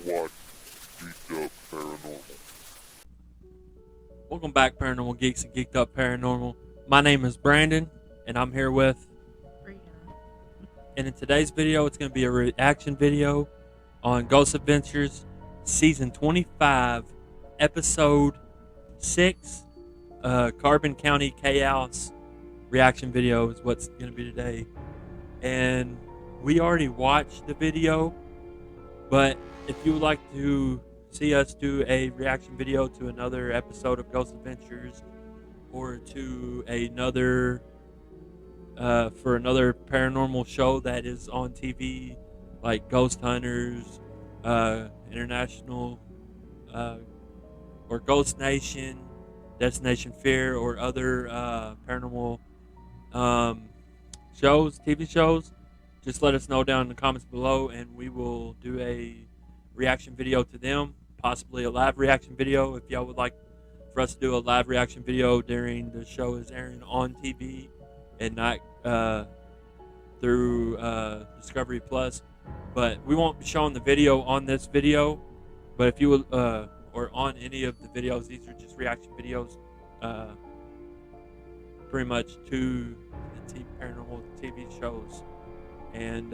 watch Geeked Paranormal. Welcome back, Paranormal Geeks and Geeked Up Paranormal. My name is Brandon, and I'm here with. And in today's video, it's going to be a reaction video on Ghost Adventures Season 25, Episode 6, Carbon County Chaos reaction video is what's going to be today. And we already watched the video, but if you would like to see us do a reaction video to another episode of Ghost Adventures or to another for another paranormal show that is on TV, like Ghost Hunters, International, or Ghost Nation, Destination Fear, or other paranormal shows, TV shows, just let us know down in the comments below, and we will do a reaction video to them, possibly a live reaction video if y'all would like for us to do a live reaction video during the show is airing on TV and not through Discovery Plus. But we won't be showing the video on this video, but if you would or on any of the videos, these are just reaction videos pretty much to the paranormal TV shows. And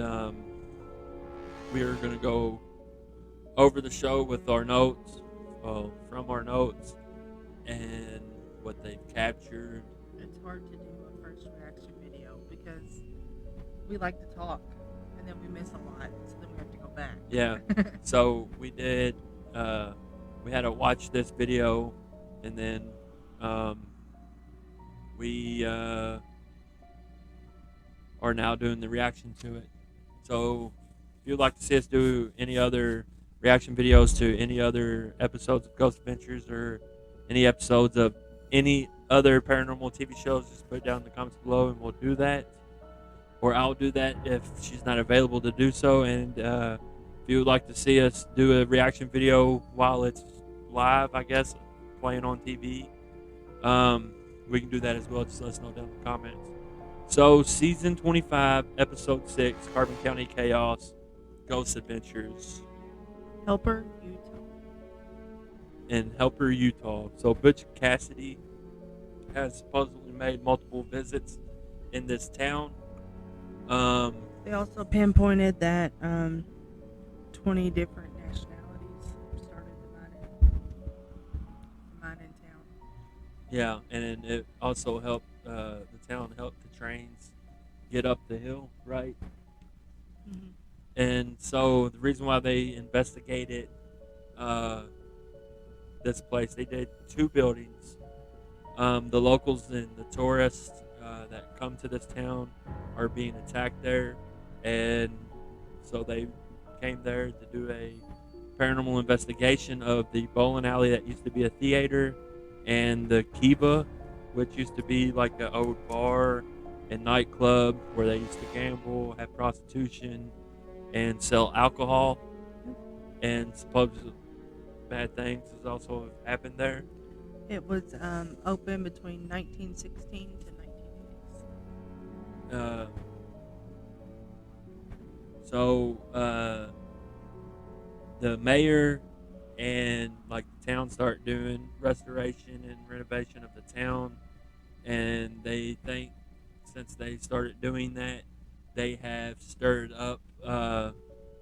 we are going to go over the show with our notes, from our notes, and what they've captured. It's hard to do a first reaction video because we like to talk and then we miss a lot, so then we have to go back. Yeah. So we did. We had to watch this video, and then we are now doing the reaction to it. So if you'd like to see us do any other reaction videos to any other episodes of Ghost Adventures or any episodes of any other paranormal TV shows, just put it down in the comments below and we'll do that. Or I'll do that if she's not available to do so. And if you would like to see us do a reaction video while it's live, I guess, playing on TV, we can do that as well. Just let us know down in the comments. So, Season 25, Episode 6, Carbon County Chaos, Ghost Adventures. Helper, Utah. In Helper, Utah. So, Butch Cassidy has supposedly made multiple visits in this town. They also pinpointed that 20 different nationalities started the mine in town. Yeah, and it also helped the town help the trains get up the hill, right? Mm-hmm. And so the reason why they investigated this place, they did 2 buildings. The locals and the tourists that come to this town are being attacked there, and so they came there to do a paranormal investigation of the bowling alley that used to be a theater, and the Kiva, which used to be like an old bar and nightclub where they used to gamble, have prostitution, and sell alcohol. And supposedly bad things has also happened there. It was open between 1916 to 1980s. The mayor and like the town start doing restoration and renovation of the town, and they think since they started doing that, they have stirred up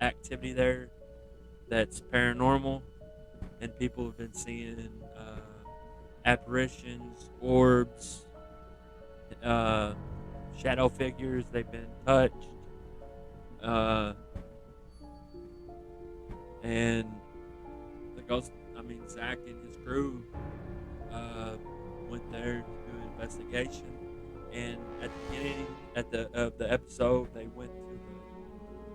activity there that's paranormal, and people have been seeing apparitions, orbs, shadow figures. They've been touched, and the ghost. Zach and his crew went there to do an investigation. And at the beginning of the episode, they went to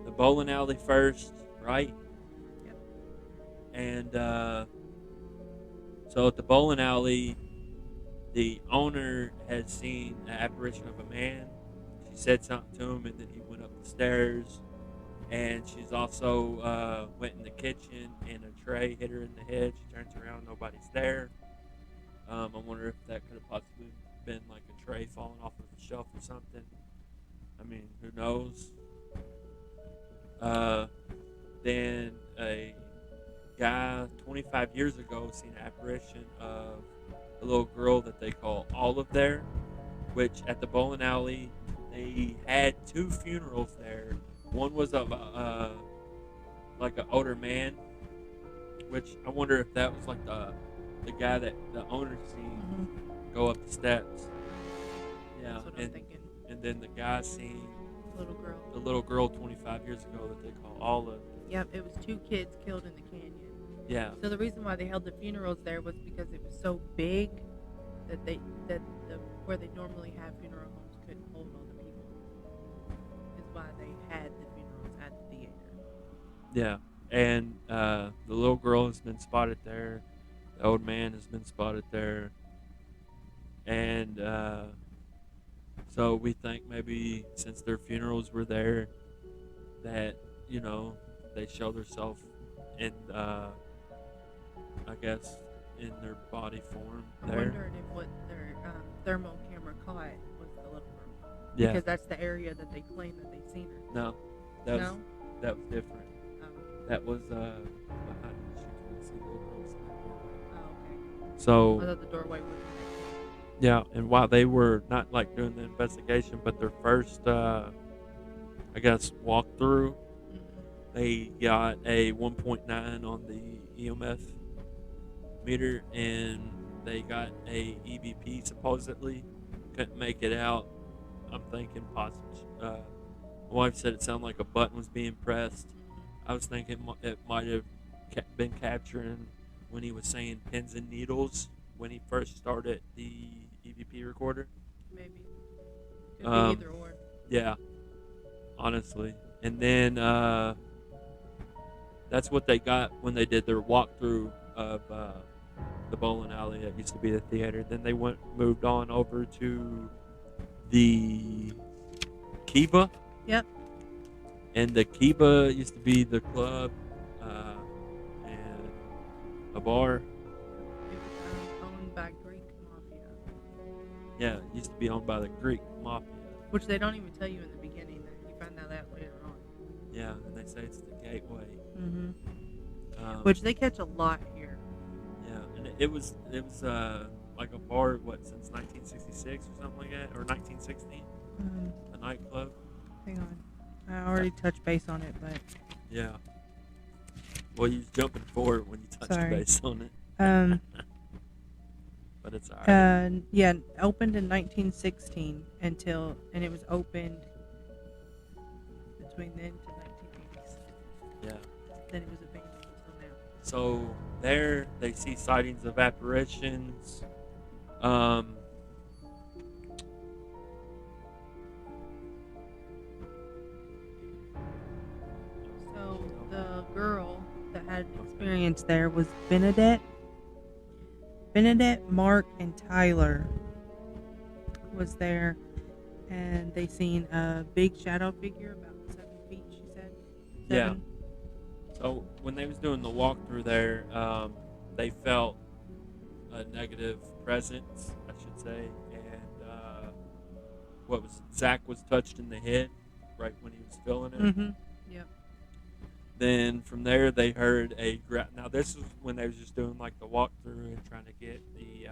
the bowling alley first, right? Yep. And so at the bowling alley, the owner had seen an apparition of a man. She said something to him, and then he went up the stairs. And she's also went in the kitchen, and a tray hit her in the head. She turns around, nobody's there. I wonder if that could have possibly been like a tray falling off of a shelf or something. Who knows? Then a 25 years ago, seen an apparition of a little girl that they call Olive there, which at the bowling alley, they had 2 funerals there. One was of like an older man, which I wonder if that was like the guy that the owner seen go up the steps. Yeah, That's what I'm thinking. and then the guy seen Little girl. the little girl 25 years ago that they call Olive. Yep, it was 2 kids killed in the canyon. Yeah, So the reason why they held the funerals there was because it was so big that the where they normally have funeral homes couldn't hold all the people. Is why they had the funerals at the theater. yeah, and the little girl has been spotted there. The old man has been spotted there, and so we think maybe since their funerals were there, that they show themselves in I guess in their body form I'm there. wondering if what their thermal camera caught was the little girl. Yeah, Because that's the area that they claim that they seen her. no, that was No? different. Oh, That was behind the sheets where you see the little girls in that doorway. okay. I So thought the doorway was yeah, and while they were not like doing the investigation, but their first I guess walkthrough, they got a 1.9 on the EMF meter, and they got a EVP supposedly. Couldn't make it out. I'm thinking possibly. My wife said it sounded like a button was being pressed. I was thinking it might have been capturing when he was saying pins and needles when he first started the EVP recorder. maybe. Could Um, be either or. Yeah, honestly. And then that's what they got when they did their walkthrough of the bowling alley that used to be the theater. Then they moved on over to the Kiva. Yep. And the Kiva used to be the club and a bar. It was owned by Greek mafia. Yeah, it used to be owned by the Greek mafia. Which they don't even tell you in the beginning. That you find out that later on. Yeah, and they say it's the gateway. Which they catch a lot here. Yeah, and it was like a bar, since 1966 or something like that, or 1916, a nightclub. Hang on. I already touched base on it, but Yeah. Well, you was jumping forward when you touched Sorry. base on it, but it's alright. yeah, opened in 1916 and it was opened between then to 1980s. Yeah. Then it was abandoned until now. So there, they see sightings of apparitions. So the girl that had an experience there was Benedette. Benedette, Mark, and Tyler was there, and they seen a big shadow figure about 7 feet. She said. Yeah. 7. So when they was doing the walkthrough there, they felt a negative presence, I should say, and Zach was touched in the head right when he was feeling it. Yep. Then from there they heard now this is when they was just doing like the walkthrough and trying to get the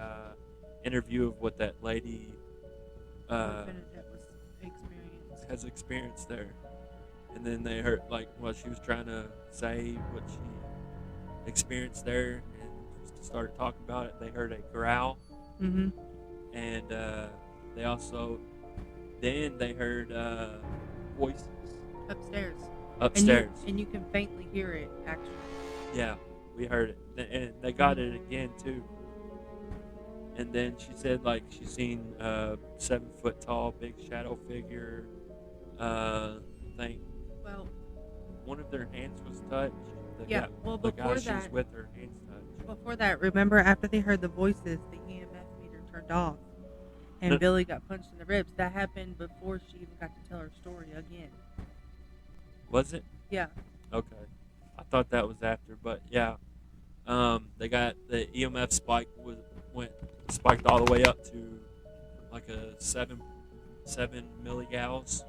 interview of what that lady Benedette was experienced. has experienced there. And then they heard she was trying to say what she experienced there and just started talking about it. They heard a growl, and they also they heard voices upstairs. And you can faintly hear it, actually. Yeah, we heard it, and they got it again too. And then she said she seen a 7 foot tall big shadow figure. I think one of their hands was touched. The guy before she was that, with, her hands touched. before that, remember after they heard the voices, the EMF meter turned off, and Billy got punched in the ribs. That happened before she even got to tell her story again. Was it? Yeah. Okay. I thought that was after, but yeah. They got the EMF spike spiked all the way up to like a 7 milligauss,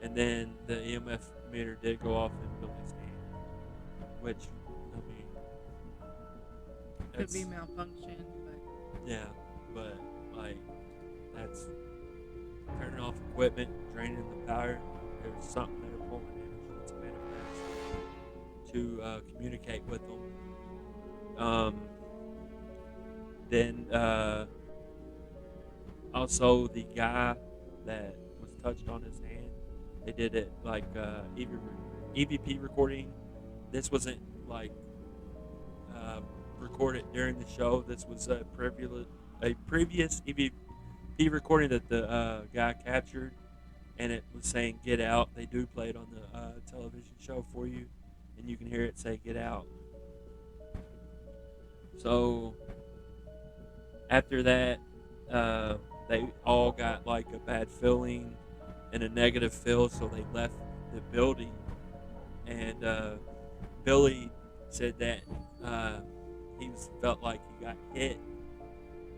and then the EMF meter did go off in Billy's hand, which Could be malfunction, but Yeah, but like that's turning off equipment, draining the power. There's something they're pulling energy to manifest to communicate with them. Then also the guy that was touched on his hand, they did it like EVP recording. This wasn't like recorded during the show. This was a previous EVP recording that the guy captured, and it was saying "Get out." They do play it on the television show for you, and you can hear it say "Get out." So after that, they all got like a bad feeling and a negative feel, so they left the building. And Billy said that felt like he got hit,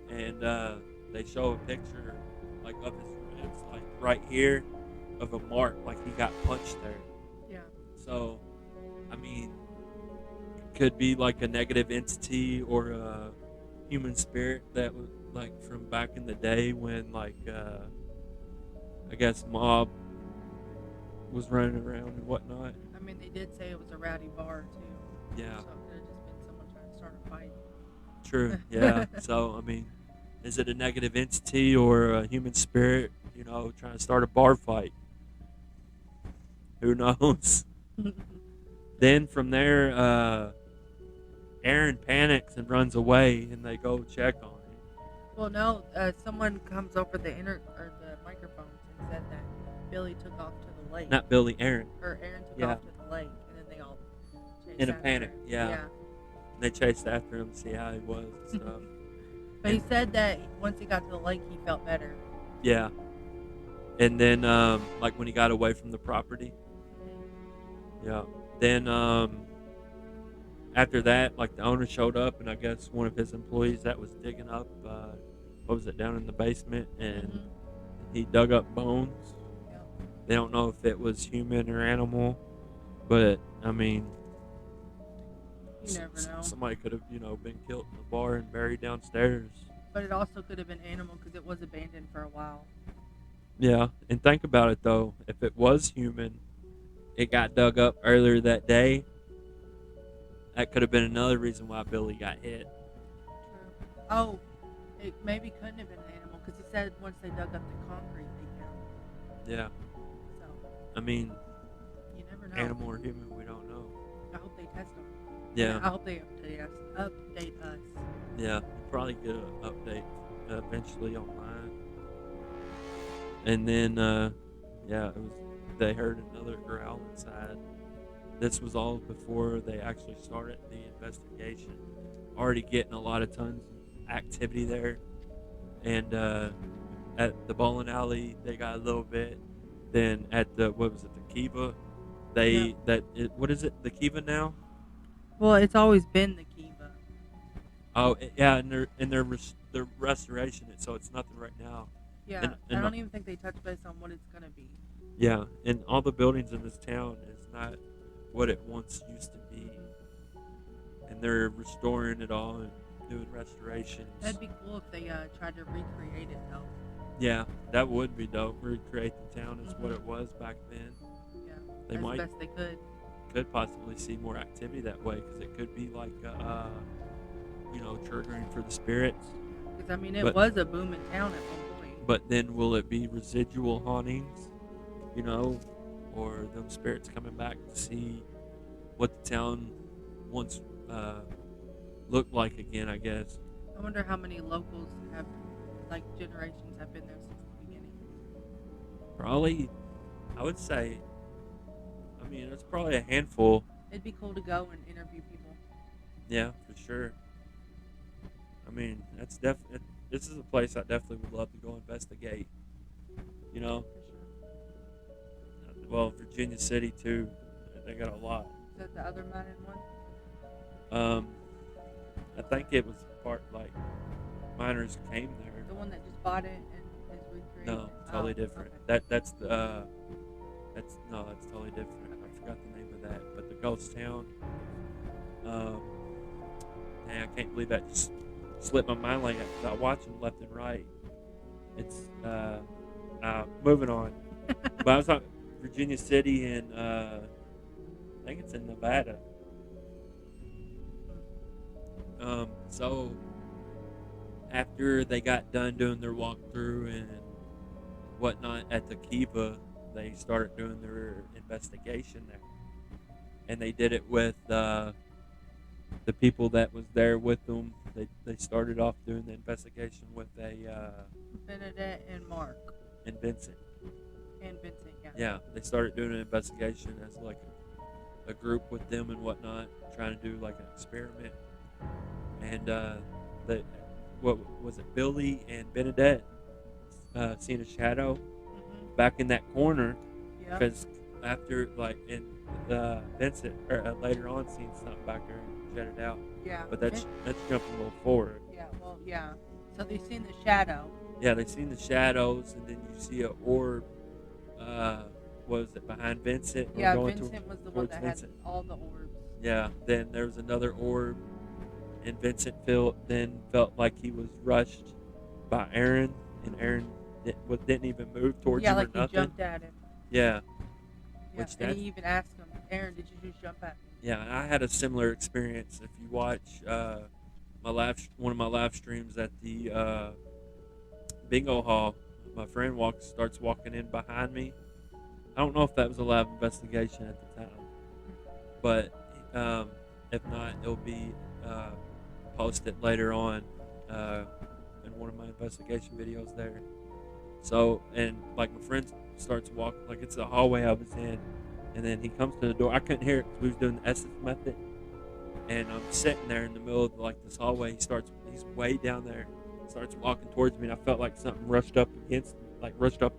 and they show a picture like of his ribs, like right here, of a mark, like he got punched there. yeah. So, I mean, it could be like a negative entity or a human spirit that was like from back in the day when like I guess mob was running around and whatnot. I mean, they did say it was a rowdy bar too. Yeah. So it could have just been someone trying to start a fight. True. Yeah. So I mean, is it a negative entity or a human spirit? You know, trying to start a bar fight. Who knows? Then from there, Aaron panics and runs away, and they go check on him. Well, no, someone comes over the microphones and said that Billy took off to the lake. Not Billy, Aaron. Or Aaron took Yeah. off to the lake, and then they all chased In a after panic, him. yeah. They chased after him to see how he was and stuff. But he said that once he got to the lake, he felt better. Yeah. And then, like when he got away from the property. Yeah. Then, after that, like the owner showed up, and I guess one of his employees that was digging up, what was it, down in the basement, and he dug up bones. Yep. They don't know if it was human or animal, but I mean, You never know. somebody could have, been killed in the bar and buried downstairs. But it also could have been animal because it was abandoned for a while. Yeah, and think about it though. If it was human, it got dug up earlier that day. That could have been another reason why Billy got hit. True. Oh, it maybe couldn't have been an animal because he said once they dug up the concrete, they found it. Yeah, So I mean, you never know. animal or human, we don't know. I hope they test them. Yeah, I hope they update us. yeah, we'll probably get an update eventually online. And then, they heard another growl inside. This was all before they actually started the investigation. Already getting a lot of tons of activity there. And at the bowling alley, they got a little bit. Then at the Kiva, what is it? The Kiva now? Well, it's always been the Kiva. Oh yeah, and they're restoration it, so it's nothing right now. Yeah, And I don't even think they touch base on what it's gonna be. Yeah, and all the buildings in this town is not what it once used to be, and they're restoring it all and doing restorations. That'd be cool if they tried to recreate it though. Yeah, that would be dope. Recreate the town as what it was back then. Yeah, They as might best they could. could possibly see more activity that way because it could be like triggering for the spirits. Because I mean, it But- was a booming town at one point. But then will it be residual hauntings, or them spirits coming back to see what the town once looked like again, I guess. I wonder how many locals have, like, generations have been there since the beginning. Probably, I would say, it's probably a handful. It'd be cool to go and interview people. Yeah, for sure. That's definitely, this is a place I definitely would love to go investigate. For sure. Well, Virginia City too. They got a lot. Is that the other mining one? I think it was part like miners came there. The one that just bought it and is recreating No, it? totally Oh, different. okay. That's totally different. I forgot the name of that, but the ghost town. man, I can't believe that just slipped my mind like that because I watch them left and right. It's moving on. But I was talking Virginia City and I think it's in Nevada. So after they got done doing their walkthrough and whatnot at the Kiva, they started doing their investigation there, and they did it with the people that was there with them. They started off doing the investigation with Bernadette and Mark and Vincent. and Vincent. Yeah. Yeah, they started doing an investigation as like a group with them and whatnot, trying to do like an experiment. And what was it? Billy and Bernadette seen a shadow back in that corner because after like in Vincent later on seen something back there and jetted out. Yeah. But that's jumping a little forward. Yeah. Well, yeah. So they seen the shadow. Yeah, they seen the shadows, and then you see an orb. Was it behind Vincent? Yeah, Vincent was the one that had all the orbs. Yeah. Then there was another orb, and Vincent felt like he was rushed by Aaron, and Aaron didn't even move towards him or nothing. Yeah, like he jumped at him. Yeah. Yeah, and he even asked him, Aaron, did you just jump at me? Yeah, I had a similar experience. If you watch one of my live streams at the bingo hall, my friend starts walking in behind me. I don't know if that was a live investigation at the time, but if not, it'll be posted later on in one of my investigation videos there. So, and like my friend starts walking, like it's the hallway I was in, and then he comes to the door. I couldn't hear it because we was doing the Estes method, and I'm sitting there in the middle of like this hallway. He's way down there, starts walking towards me, and I felt like something rushed up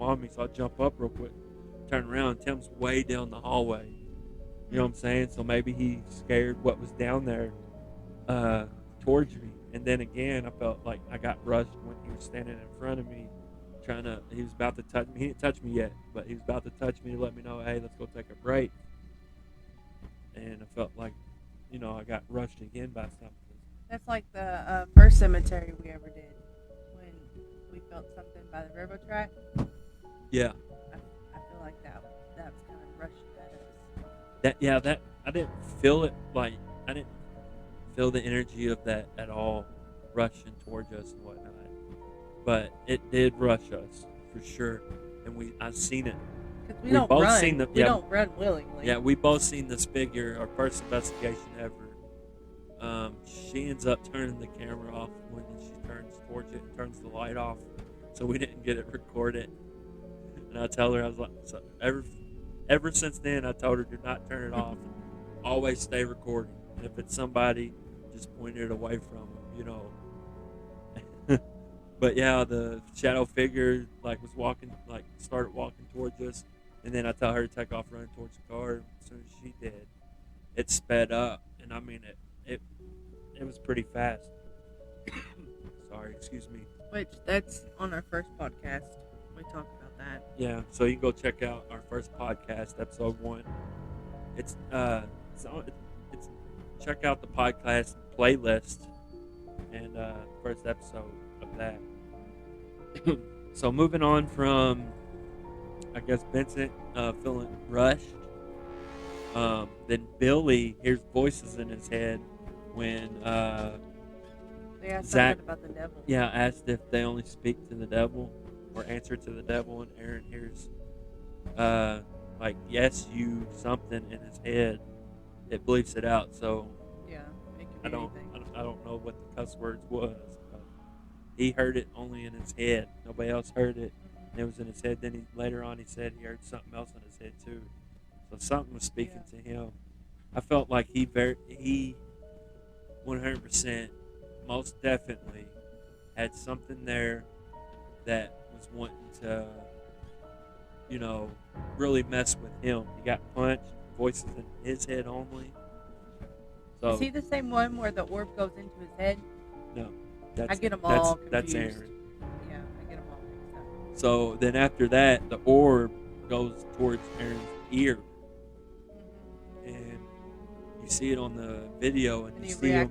on me. So I jump up real quick, turn around, Tim's way down the hallway. You know what I'm saying? So maybe he's scared what was down there towards me. And then again, I felt like I got rushed when he was standing in front of me, he was about to touch me. He didn't touch me yet, but he was about to touch me to let me know, hey, let's go take a break. And I felt like, I got rushed again by something. That's like the first cemetery we ever did, when we felt something by the railroad track. Yeah. I feel like that was kind of rushed at us. I didn't feel it, like, I didn't feel the energy of that at all, rushing towards us and whatnot. But it did rush us for sure, and I've seen it. Because we don't both run. We don't run willingly. Yeah, we both seen this figure. Our first investigation ever. She ends up turning the camera off when she turns towards it and turns the light off, so we didn't get it recorded. And I tell her, I was like, so ever since then, I told her, do not turn it off. Always stay recording. And if it's somebody, just point it away from them, But yeah, the shadow figure started walking towards us, and then I tell her to take off running towards the car. As soon as she did, it sped up, and I mean it was pretty fast. Sorry, excuse me. Which that's on our first podcast. We talked about that. Yeah, so you can go check out our first podcast, episode 1. It's check out the podcast playlist and first episode of that. So moving on from, I guess, Vincent feeling rushed, then Billy hears voices in his head when they asked Zach about the devil. Yeah, asked if they only speak to the devil or answer to the devil, and Aaron hears like yes you something in his head. It bleeps it out, so yeah, it could be anything. I don't know what the cuss words was, but he heard it only in his head. Nobody else heard it. And it was in his head. Then later on he said he heard something else in his head too. So something was speaking to him. I felt like he 100% most definitely had something there that was wanting to, really mess with him. He got punched, voices in his head only. So, is he the same one where the orb goes into his head? No. I get them all confused. That's Aaron. Yeah, I get them all mixed up. So then after that, the orb goes towards Aaron's ear. And you see it on the video, and you see him.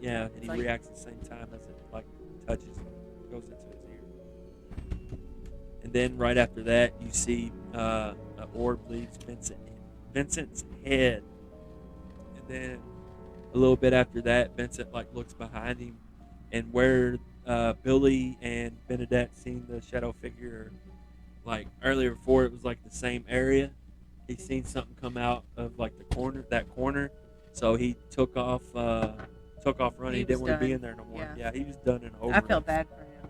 Yeah, and It's he like- reacts at the same time as it like touches him, goes into his ear. And then right after that, you see an orb leaves Vincent's head, and then a little bit after that, Vincent like looks behind him, and where Billy and Benedette seen the shadow figure, like earlier before, it was like the same area. He seen something come out of like that corner, so he took off running. He He didn't was want to be done. in there no more. Yeah. He was done and over. I felt with. bad for him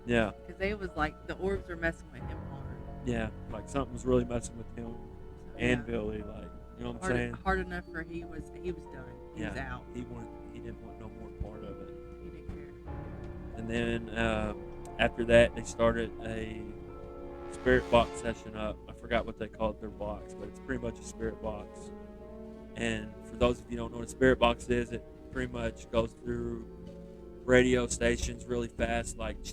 Yeah, because they was like the orbs were messing with him hard. yeah, like something was really messing with him So, and yeah. Billy. Like, you know what I'm saying? Hard enough for he was done. He was out. He didn't want no more part of it. He didn't care. And then after that, they started a spirit box session up. I forgot what they called their box, but it's pretty much a spirit box. And for those of you who don't know what a spirit box is, it pretty much goes through radio stations really fast, like. I'm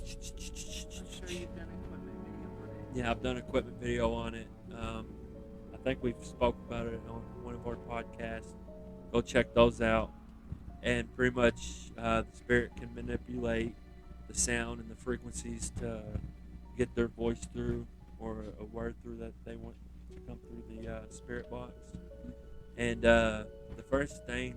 sure you've done equipment video on it. Yeah, I've done equipment video on it. I think we've spoke about it on one of our podcasts. Go check those out. And pretty much the spirit can manipulate the sound and the frequencies to get their voice through or a word through that they want to come through the spirit box. And the first thing,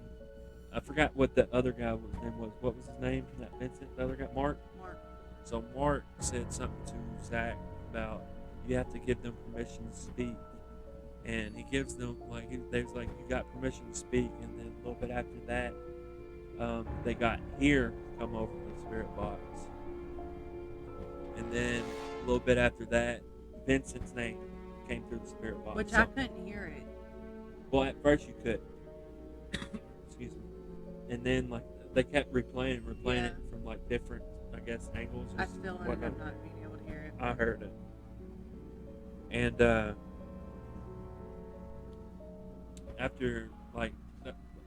I forgot what the other guy's name was. What was his name? That Vincent, the other guy, Mark? Mark. So Mark said something to Zach about you have to give them permission to speak. And he gives them, they was like, you got permission to speak. And then a little bit after that, they got here to come over to the spirit box. And then a little bit after that, Vincent's name came through the spirit box. Which I couldn't hear it. Well, at first you could. Excuse me. And then they kept replaying Yeah. it from like different, I guess, angles. Or I still ended whatnot. up not being able to hear it. I heard it. And after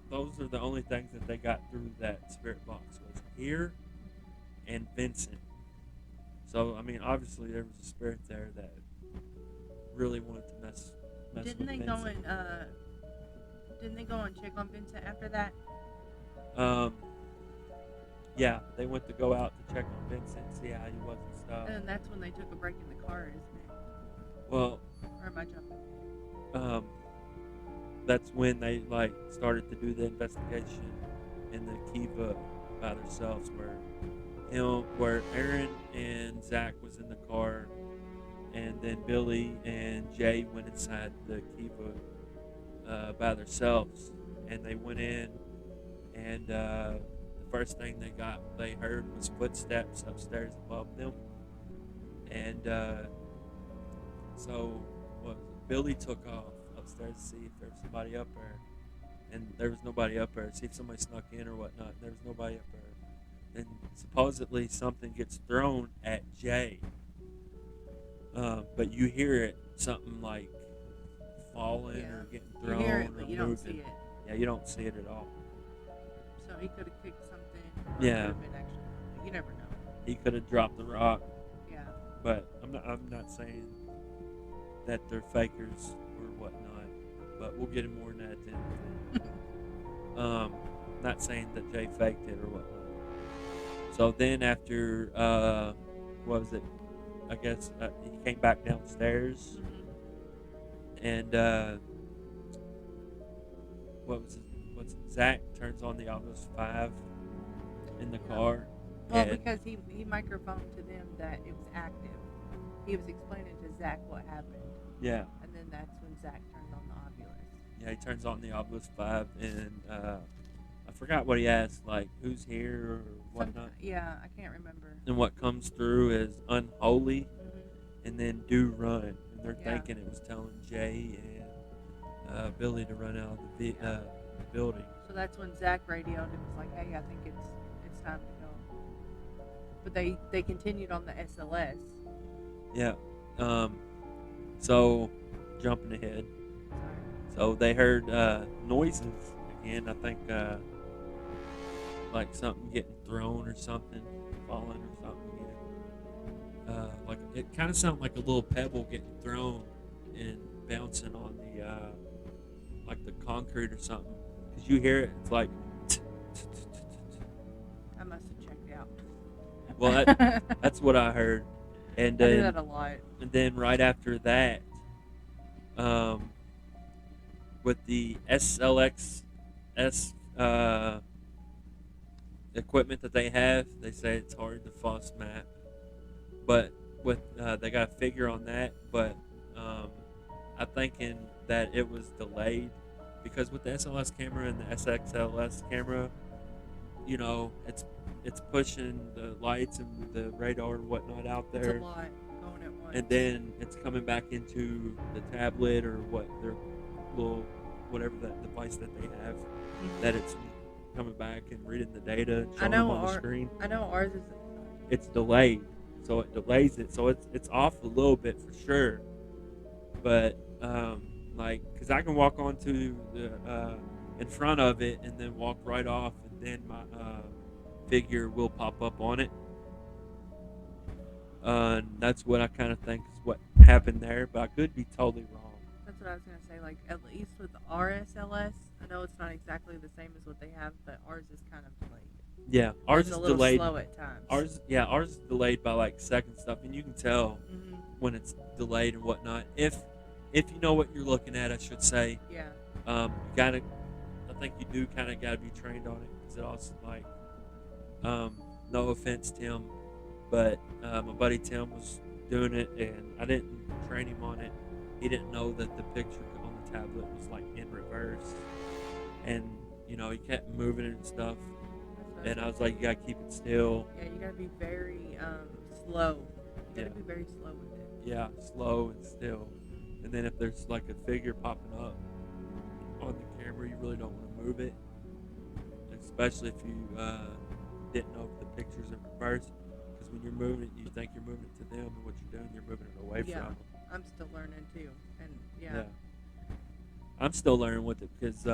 those are the only things that they got through that spirit box was here and Vincent. So I mean, obviously there was a spirit there that really wanted to mess Didn't with they Vincent. Didn't they go and check on Vincent after that? Yeah, they went to go out to check on Vincent, see how he was and stuff. And that's when they took a break in the car, isn't it? Well, Or am I jumping? that's when they started to do the investigation in the Kiva by themselves, where Aaron and Zach was in the car, and then Billy and Jay went inside the Kiva by themselves, and they went in, and the first thing they heard was footsteps upstairs above them, and so Billy took off upstairs to see if there was somebody up there, and there was nobody up there. See if somebody snuck in or whatnot. And there was nobody up there. And supposedly something gets thrown at Jay, but you hear it, something like falling or getting You thrown hear it, or but moving. you don't see it. Yeah, you don't see it at all. So he could have kicked something. Yeah. It could have been actually. You never know. He could have dropped the rock, Yeah. but I'm not saying that they're fakers or whatnot, but we'll get into more in that at the end of the video. Not saying that Jay faked it or whatnot. So then after, what was it? I guess he came back downstairs, and what's Zach turns on the Almost 5 in the car. Well, and- because he microphoned to them that it was active. He was explaining to Zach what happened, yeah. and then that's when Zach turned on the Oculus. Yeah, he turns on the Obelisk 5, and I forgot what he asked, like, who's here or whatnot. Yeah, I can't remember. And what comes through is unholy, Mm-hmm. and then do run. And they're Yeah. thinking it was telling Jay and Billy to run out of the building. So that's when Zach radioed and was like, "Hey, I think it's time to go." But they continued on the SLS. Yeah. So, jumping ahead. Sorry. So they heard noises again. I think like something getting thrown or something, falling or something again. Like it kind of sounded like a little pebble getting thrown and bouncing on the like the concrete or something. Cause you hear it, it's like out. Well, that's what I heard. And I do then, that a lot. and then right after that, with the SLX S equipment that they have, they say it's hard to false map. But with they got a figure on that, but I'm thinking that it was delayed because with the SLS camera and the SXLS camera, you know, it's pushing the lights and the radar and whatnot out It's there, a lot going at once. and then it's coming back into the tablet or what their little whatever that device that they have, that it's coming back and reading the data and showing them on the screen. I know ours is. It's delayed, so it delays it, so it's off a little bit for sure. But like, cause I can walk onto the in front of it and then walk right off, and then my figure will pop up on it. And that's what I kind of think is what happened there, but I could be totally wrong. That's what I was gonna say. Like at least with the RSLS, I know it's not exactly the same as what they have, but ours is kind of delayed. Yeah, ours It's is a little delayed. slow at times. Ours is delayed by like second stuff, and you can tell when it's delayed and whatnot. If you know what you're looking at, I should say. Yeah. You gotta. I think you do kind of gotta be trained on it, because it also like. No offense, Tim, but my buddy Tim was doing it, and I didn't train him on it. He didn't know that the picture on the tablet was like in reverse, and you know he kept moving it and stuff. And I was like, you gotta keep it still. Yeah, you gotta be very slow. You gotta be very slow with it. Yeah, slow and still. And then if there's like a figure popping up on the camera, you really don't want to move it, especially if you didn't know if the picture's in reverse. Because when you're moving it, you think you're moving it to them, and what you're doing, you're moving it away from them. I'm still learning too, and Yeah. I'm still learning with it because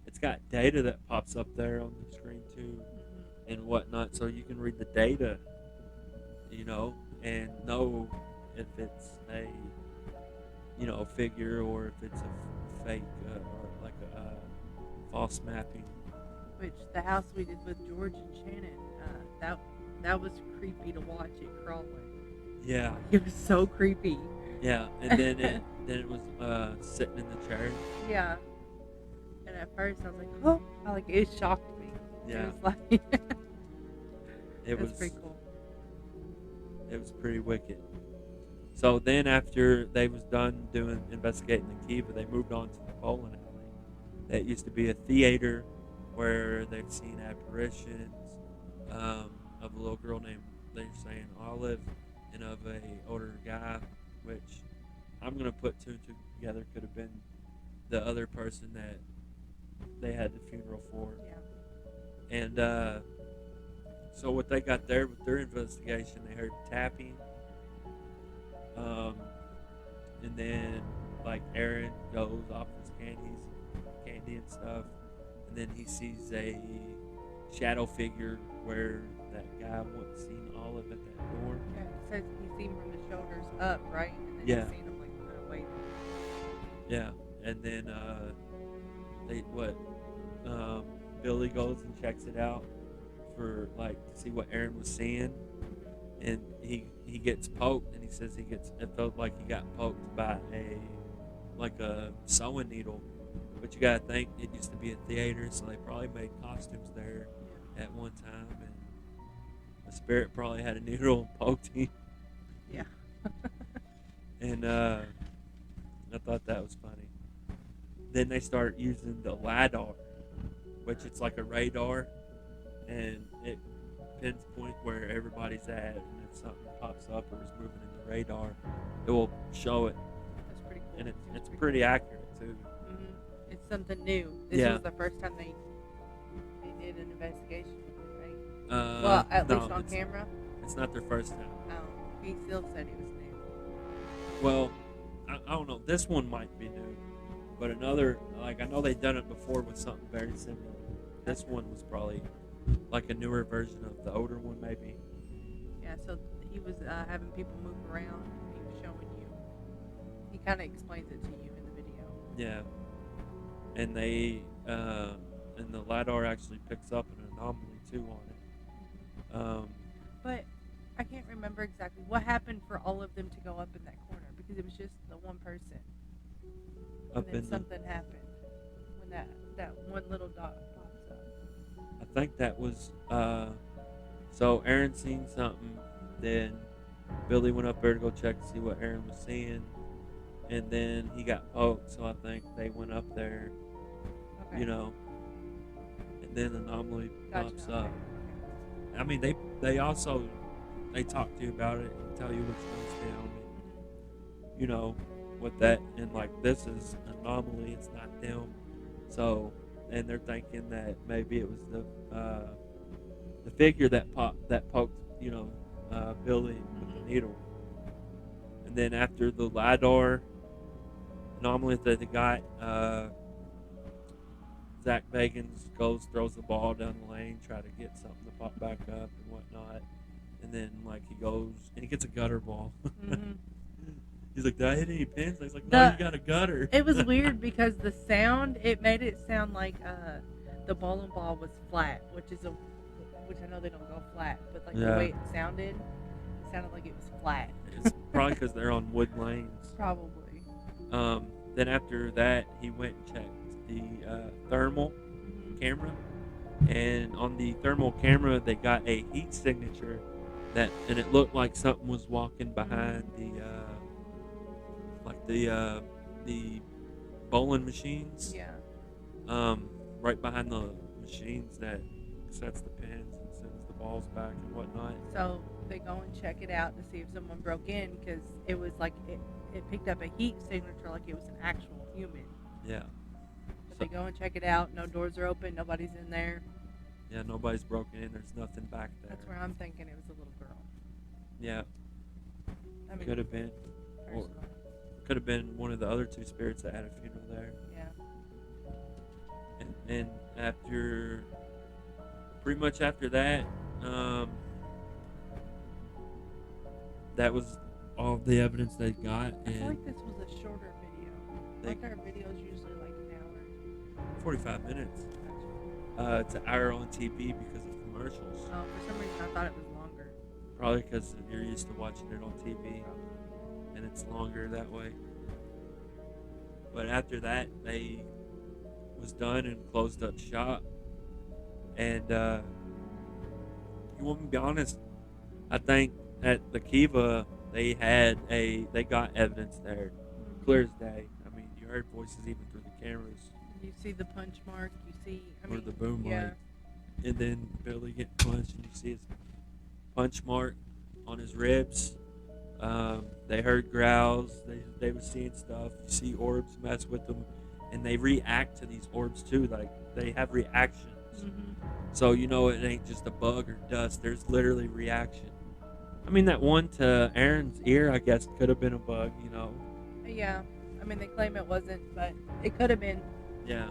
it's got data that pops up there on the screen too, and whatnot, so you can read the data, you know, and know if it's a, you know, figure or if it's a fake or like a false mapping. Which the house we did with George and Shannon, that was creepy to watch it crawling. Yeah. It was so creepy. Yeah, and then it was sitting in the chair. Yeah. And at first I was like, oh, it shocked me. Yeah. It was like, It was pretty cool. It was pretty wicked. So then after they was done investigating the Kiva, they moved on to the bowling alley. That used to be a theater where they've seen apparitions of a little girl named, they're saying, Olive, and of a older guy, which I'm gonna put two and two together, could have been the other person that they had the funeral for. Yeah. And so what they got there with their investigation, they heard tapping, and then like Aaron goes off his candy and stuff, and then he sees a shadow figure where that guy once seen Olive at that door. Yeah, it says you see him from the shoulders up, right? And then Yeah. you see him like kind of waving. Yeah, and then Billy goes and checks it out for like to see what Aaron was seeing, and he gets poked, and he says it felt like he got poked by a sewing needle. But you gotta think it used to be a theater, so they probably made costumes there at one time, and the spirit probably had a needle and poked him. Yeah. And I thought that was funny. Then they start using the LiDAR, which it's like a radar, and it pinpoints where everybody's at, and if something pops up or is moving in the radar, it will show it, That's pretty cool. and it's pretty accurate too. Mm-hmm. It's something new. This was the first time they did an investigation, right? Well, at least on camera. It's not their first time. He still said he was new. Well, I don't know. This one might be new, but another, like, I know they've done it before with something very similar. This one was probably like a newer version of the older one, maybe. Yeah, so he was having people move around, and he was showing you. He kind of explains it to you in the video. Yeah, and they and the LiDAR actually picks up an anomaly too on But I can't remember exactly what happened for all of them to go up in that corner because it was just the one person. Up And then in something happened when that one little dot pops up. I think that was so Aaron seen something, then Billy went up there to go check to see what Aaron was seeing, and then he got poked, so I think they went up there, Okay. you know, and then anomaly Gotcha. pops Okay. up. I mean, they also they talk to you about it and tell you which one's down, and, you know, with that, and like this is anomaly, it's not them, so and they're thinking that maybe it was the figure that poked, you know, Billy with the needle, and then after the lidar anomaly that they got, Zach Bagans throws the ball down the lane, try to get something to pop back up and whatnot, and then like he goes and he gets a gutter ball. Mm-hmm. He's like, "Did I hit any pins?" He's like, "No, you got a gutter." It was weird because the sound, it made it sound like the bowling ball was flat, which I know they don't go flat, but like the way it sounded like it was flat. It's probably because they're on wood lanes. Probably. Then after that, he went and checked the thermal camera, and on the thermal camera, they got a heat signature and it looked like something was walking behind the bowling machines. Yeah. Right behind the machines that sets the pins and sends the balls back and whatnot. So they go and check it out to see if someone broke in because it was like it picked up a heat signature like it was an actual human. Yeah. But they go and check it out. No doors are open. Nobody's in there. Yeah, nobody's broken in. There's nothing back there. That's where I'm thinking it was a little girl. Yeah. I mean, Could have been. Or personally. could have been one of the other two spirits that had a funeral there. Yeah. And after, pretty much after that, that was all the evidence they got. I feel And like this was a shorter video. Like our videos usually like an hour. 45 minutes. It's an hour on TV because of commercials. Oh, for some reason I thought it was longer. Probably because you're used to watching it on TV, and it's longer that way. But after that, they was done and closed up shop. And you want me to be honest? I think at the Kiva they got evidence there, clear as day. I mean, you heard voices even through the cameras. You see the punch mark. You see. Or the boom yeah. mic. And then Billy get punched, and you see his punch mark on his ribs. They heard growls. They were seeing stuff. You see orbs mess with them, and they react to these orbs too. Like they have reactions. Mm-hmm. So you know it ain't just a bug or dust. There's literally reaction. I mean, that one to Aaron's ear, I guess, could have been a bug. You know. Yeah. I mean, they claim it wasn't, but it could have been. Yeah.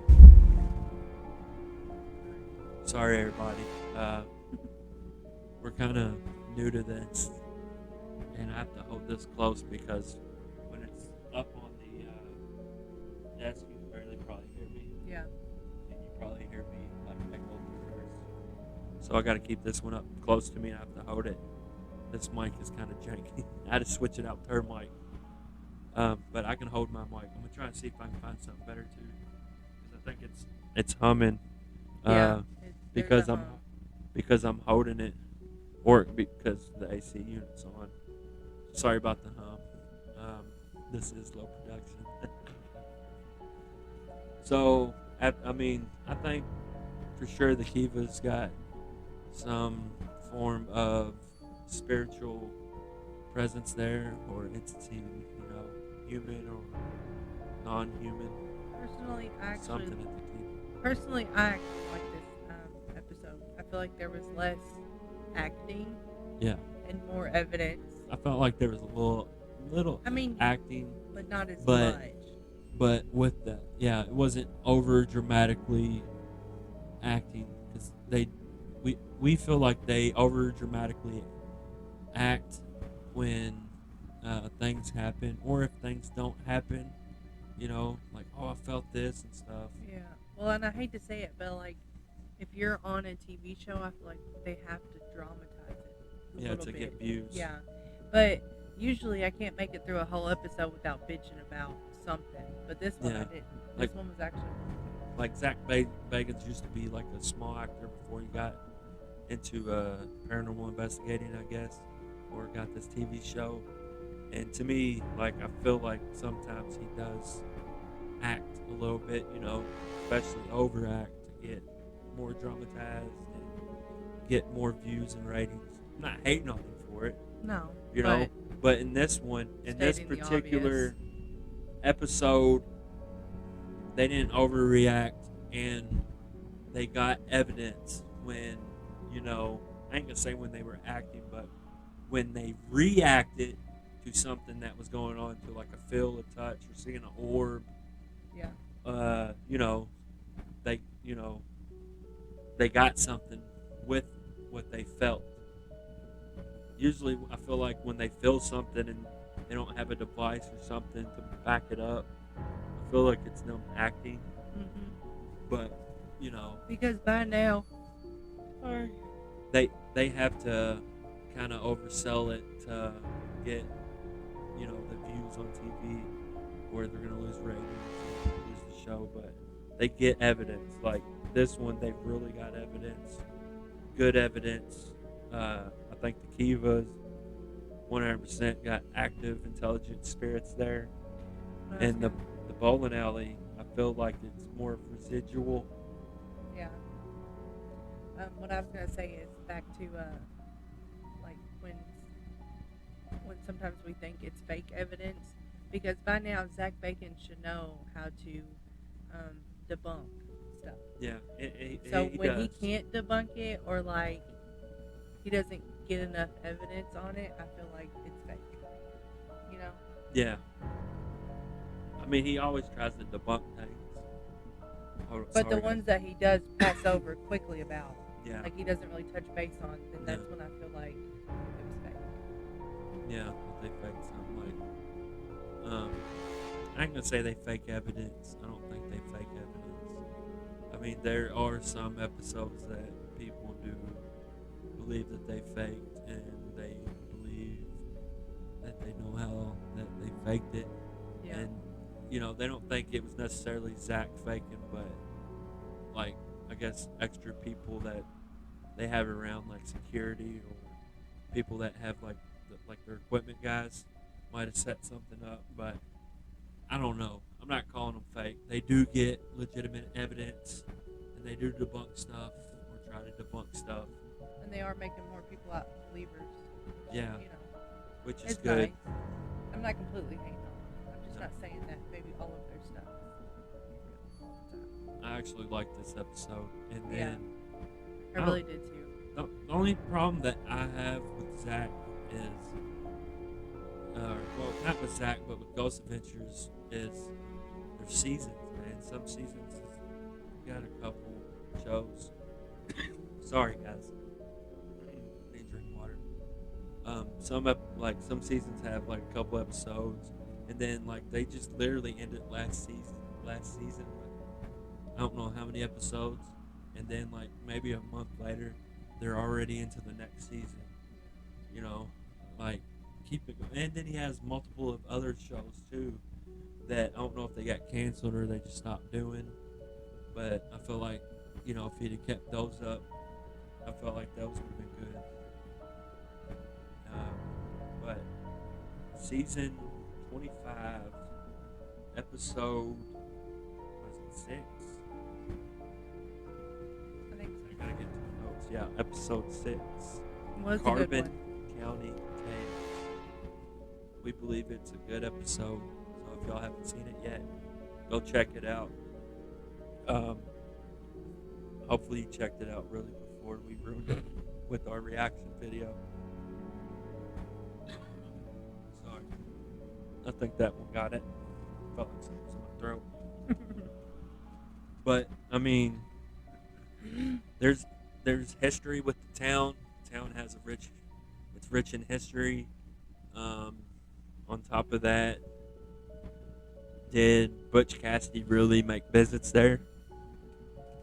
Sorry, everybody. We're kind of new to this, and I have to hold this close because when it's up on the desk, you can barely probably hear me. Yeah. And you probably hear me like echo through yours. So I got to keep this one up close to me, and I have to hold it. This mic is kind of janky. I had to switch it out with her mic. But I can hold my mic. I'm gonna try and see if I can find something better too, because I think it's humming. Yeah. Because I'm holding it, or because the AC unit's on. Sorry about the hum. This is low production. So I mean, I think for sure the Kiva's got some form of spiritual presence there, or entity, you know, human or non-human. Personally, I actually Something at the Kiva. Personally, I actually like this episode. I feel like there was less acting Yeah. and more evidence, I felt like there was a little I mean, acting, but not as but- much. but with that, yeah, it wasn't over dramatically acting, because we feel like they over dramatically act when things happen, or if things don't happen, you know, like, oh, I felt this and stuff. Yeah. Well, and I hate to say it, but like, if you're on a TV show, I feel like they have to dramatize a Yeah, little to bit. get views. Yeah, but usually I can't make it through a whole episode without bitching about something. But this one I Yeah. didn't. Like- This one was actually. Like Zach Bagans used to be like a small actor before he got into paranormal investigating, I guess, or got this TV show. And to me, like, I feel like sometimes he does act a little bit, especially overact to get more dramatized and get more views and ratings. I'm not hating on him for it, No. but in this one, in this Stating the particular episode, they didn't overreact and they got evidence when, I ain't gonna say when they were acting, but when they reacted to something that was going on, to like a feel, a touch, or seeing an orb. Yeah. They got something with what they felt. Usually, I feel like when they feel something and they don't have a device or something to back it up, I feel like it's them acting. But Because by now, sorry. they have to kind of oversell it to get the views on TV, or they're gonna lose ratings and lose the show. But they get evidence. Like this one, they've really got evidence, good evidence. I think the Kivas 100% got active, intelligent spirits there, and the bowling alley, I feel like it's more residual. Yeah. What I was gonna say is back to like when sometimes we think it's fake evidence, because by now Zach Bacon should know how to debunk stuff. Yeah. So he when he does. can't debunk it, or like he doesn't get enough evidence on it, I feel like it's fake. Yeah. I mean, he always tries to debunk things. Oh, But sorry, the ones that he does pass over quickly about, Yeah. like he doesn't really touch base on, then No. that's when I feel like it was fake. Yeah, but they fake something I ain't gonna say they fake evidence. I don't think they fake evidence. I mean, there are some episodes that people do believe that they faked, and they believe that they know how that they faked it. Yeah. And they don't think it was necessarily Zach faking, but like, I guess extra people that they have around, like security or people that have like their equipment guys, might have set something up. But I don't know. I'm not calling them fake. They do get legitimate evidence, and they do debunk stuff or try to debunk stuff. And they are making more people out believers. Which, Yeah. Which is it's good. nice. I'm not completely hating on them. I'm just not saying that maybe all of their stuff is real all the time. I actually liked this episode, and Yeah. then I Oh. really did too. the only problem that I have with Zach is, well, not with Zach, but with Ghost Adventures, is their seasons, man. Some seasons got a couple shows. Sorry, guys. I need to drink water. Some seasons have like a couple episodes, and then like they just literally ended last season with I don't know how many episodes, and then like maybe a month later they're already into the next season. Like keep it going. And then he has multiple of other shows too that I don't know if they got canceled or they just stopped doing. But I feel like if he'd have kept those up, I felt like those would have been good. But season 25, episode, was it 6? I think I gotta get to the notes. Yeah, episode 6. it was a good Carbon one. County Tales. We believe it's a good episode, so if y'all haven't seen it yet, go check it out. Hopefully you checked it out really before we ruined it with our reaction video. Sorry. I think that one got it. Felt like something was in my throat. But I mean, there's history with the town. The town has it's rich in history. On top of that, did Butch Cassidy really make visits there?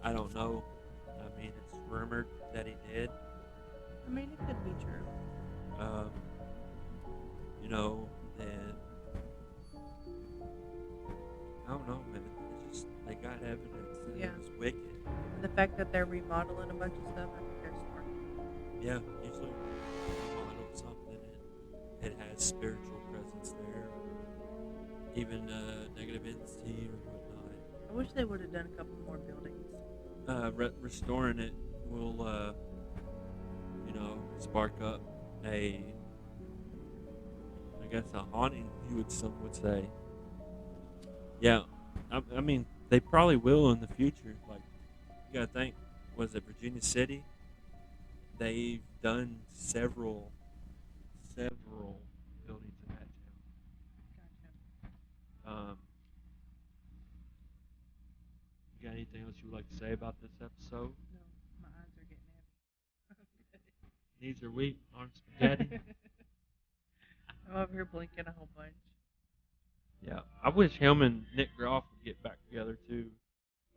I don't know. I mean, it's rumored that he did. I mean, it could be true. Um, you know, and I don't know, man. It's just they got evidence that Yeah. it was wicked. And the fact that they're remodeling a bunch of stuff, I think they're smart. Yeah, usually when you model something, it has spiritual presence there, even negative entity or whatnot. I wish they would have done a couple more buildings. Restoring it will, spark up I guess a haunting. Some would say. Yeah, I mean, they probably will in the future. Like, you gotta think, was it Virginia City? They've done several buildings in that Gotcha. town. You got anything else you would like to say about this episode? No, my eyes are getting heavy. Knees are weak, arms spaghetti. I'm over here blinking a whole bunch. Yeah, I wish him and Nick Groff would get back together too,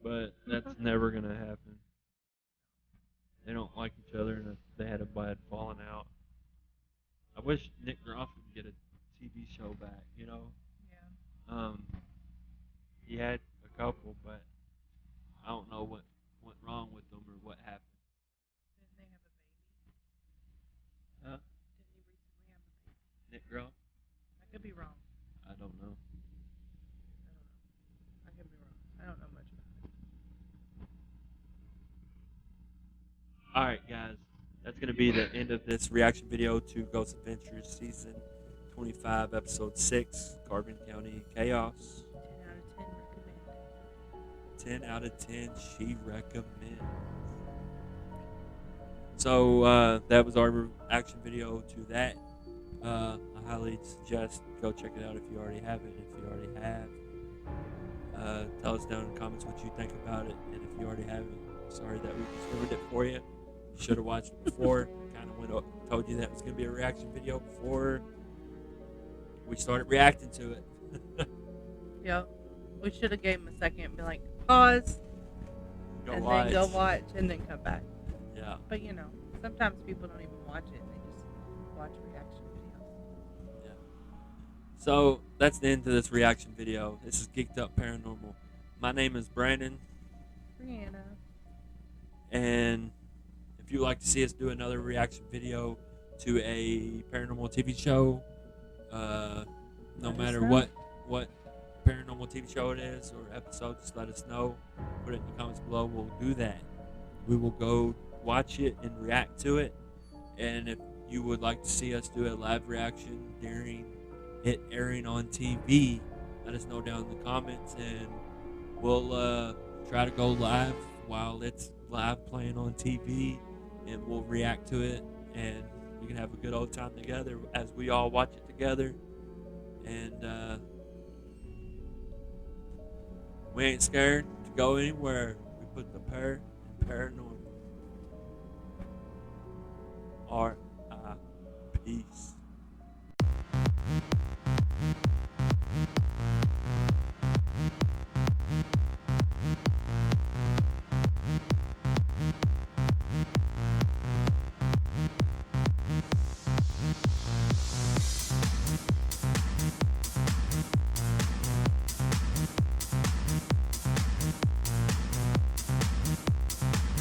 but that's never gonna happen. They don't like each other, and they had a bad falling out. I wish Nick Groff would get a TV show back. Yeah. He had a couple, but I don't know what went wrong with them or what happened. Didn't they have a baby? Huh? Didn't he recently have a baby? Nick Groff? I could be wrong. I don't know. I could be wrong. I don't know much about it. All right, guys. That's going to be the end of this reaction video to Ghost Adventures Season 25, Episode 6, Carbon County Chaos. 10 out of 10 recommend. 10 out of 10 she recommends. So that was our reaction video to that. I highly suggest go check it out if you already haven't. If you already have, tell us down in the comments what you think about it. And if you already haven't, sorry that we just ruined it for you. You should have watched it before. Kind of went up, told you that was going to be a reaction video before we started reacting to it. Yep. We should have gave him a second and be like, pause, Go and watch. then go watch, and then come back. Yeah. But sometimes people don't even watch it, they just watch reaction videos. Yeah. So that's the end of this reaction video. This is Geeked Up Paranormal. My name is Brandon, Brianna. and if you'd like to see us do another reaction video to a paranormal TV show, no Let us matter know. what paranormal TV show it is or episode, just let us know. Put it in the comments below. We'll do that. We will go watch it and react to it. And if you would like to see us do a live reaction during it airing on TV, let us know down in the comments, and we'll try to go live while it's live playing on TV, and we'll react to it, and we can have a good old time together as we all watch it together. And we ain't scared to go anywhere. We put the in paranormal.